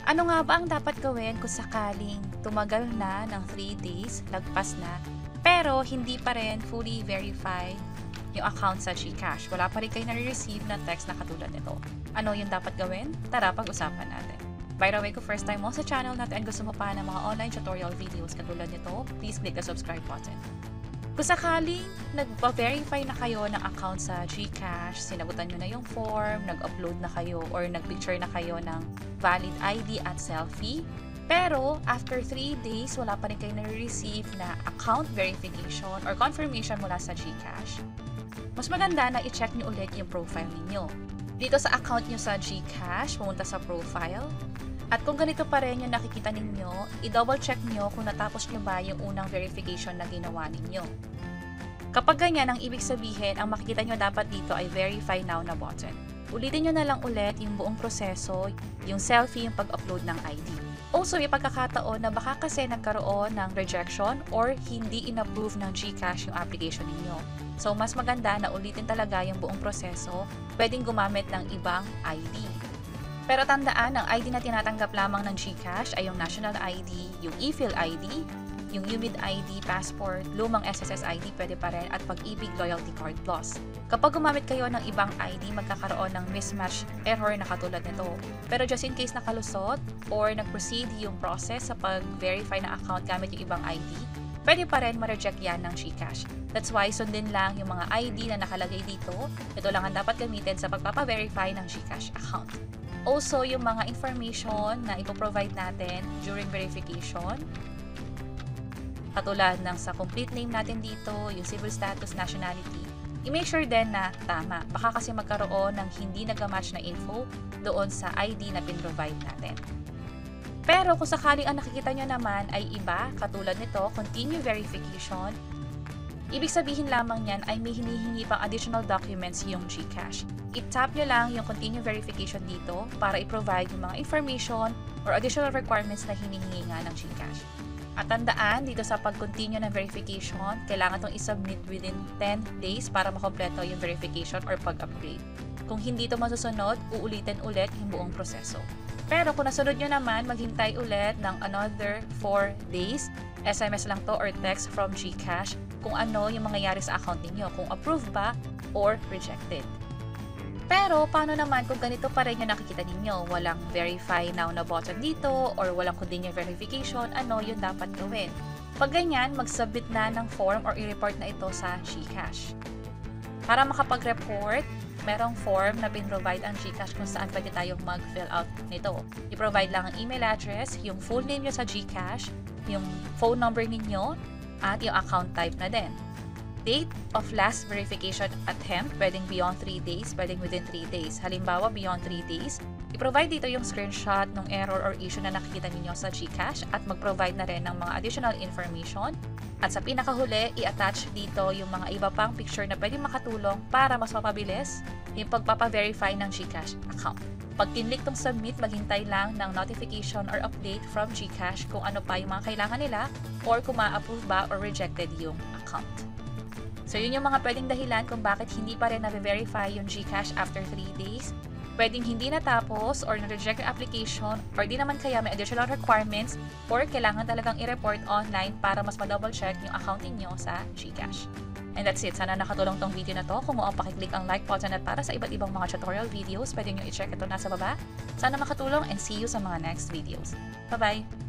Ano nga ba ang dapat gawin kung sakaling tumagal na ng 3 days, lagpas na, pero hindi pa rin fully verified yung account sa GCash? Wala pa rin kayo nare-receive ng text na katulad nito. Ano yung dapat gawin? Tara, pag-usapan natin. By the way, kung first time mo sa channel natin and gusto mo pa ng mga online tutorial videos katulad nito, please click the subscribe button. Kung sakaling nagpa-verify na kayo ng account sa GCash, sinagutan nyo na yung form, nag-upload na kayo or nag-picture na kayo ng valid ID at selfie, pero after 3 days, wala pa rin kayo na-receive na account verification or confirmation mula sa GCash, mas maganda na i-check nyo ulit yung profile ninyo. Dito sa account nyo sa GCash, pumunta sa profile. At kung ganito pa rin yung nakikita ninyo, i-double check nyo kung natapos nyo ba yung unang verification na ginawa ninyo. Kapag ganyan, ang ibig sabihin, ang makikita nyo dapat dito ay Verify Now na button. Ulitin nyo na lang ulit yung buong proseso, yung selfie, yung pag-upload ng ID. Also, may pagkakataon na baka kasi nagkaroon ng rejection or hindi in-approve ng GCash yung application ninyo. So, mas maganda na ulitin talaga yung buong proseso, pwedeng gumamit ng ibang ID. Pero tandaan, ang ID na tinatanggap lamang ng GCash ay yung National ID, yung ePhil ID, yung UMID ID, Passport, lumang SSS ID pwede pa rin, at Pag-ibig Loyalty Card Plus. Kapag gumamit kayo ng ibang ID, magkakaroon ng mismatch error na katulad nito. Pero just in case nakalusot or nag-proceed yung process sa pag-verify na account gamit yung ibang ID, pwede pa rin ma-reject yan ng GCash. That's why sundin lang yung mga ID na nakalagay dito. Ito lang ang dapat gamitin sa pagpapa-verify ng GCash account. Also, yung mga information na ipoprovide natin during verification, katulad ng sa complete name natin dito, yung civil status, nationality, i-make sure din na tama. Baka kasi magkaroon ng hindi nag-match na info doon sa ID na pin-provide natin. Pero kung sakaling ang nakikita nyo naman ay iba, katulad nito, continue verification, ibig sabihin lamang yan ay may hinihingi pang additional documents yung GCash. I-tap nyo lang yung continue verification dito para i-provide yung mga information or additional requirements na hinihingi nga ng GCash. At tandaan, dito sa pag-continue ng verification, kailangan itong i-submit within 10 days para makompleto yung verification or pag-upgrade. Kung hindi ito masusunod, uulitin ulit yung buong proseso. Pero kung nasunod nyo naman, maghintay ulit ng another 4 days, SMS lang to or text from GCash kung ano yung mangyayari sa account ninyo, kung approved ba or rejected. Pero, paano naman kung ganito pa rin yung nakikita ninyo? Walang verify now na button dito or walang continue verification, ano yung dapat gawin? Pag ganyan, mag-submit na ng form or i-report na ito sa GCash. Para makapag-report, merong form na pin-provide ang GCash kung saan pwede tayong mag-fill out nito. I-provide lang ang email address, yung full name nyo sa GCash, yung phone number ninyo, at yung account type na din. Date of last verification attempt, pwedeng beyond 3 days, pwedeng within 3 days. Halimbawa, beyond 3 days, i-provide dito yung screenshot ng error or issue na nakikita ninyo sa GCash at mag-provide na rin ng mga additional information. At sa pinakahuli, i-attach dito yung mga iba pang picture na pwedeng makatulong para mas mapabilis yung pagpapa-verify ng GCash account. Pag kinlik tong submit, maghintay lang ng notification or update from GCash kung ano pa yung mga kailangan nila or kung ma-approve ba or rejected yung account. So, yun yung mga pwedeng dahilan kung bakit hindi pa rin na-verify yung GCash after 3 days. Pwedeng hindi natapos or na-reject yung application or di naman kaya may additional requirements or kailangan talagang i-report online para mas ma-double check yung account niyo sa GCash. And that's it. Sana nakatulong tong video na to. Kung mo pakiclick ang like button at para sa iba't ibang mga tutorial videos, pwede nyo i-check ito nasa baba. Sana makatulong and see you sa mga next videos. Bye-bye!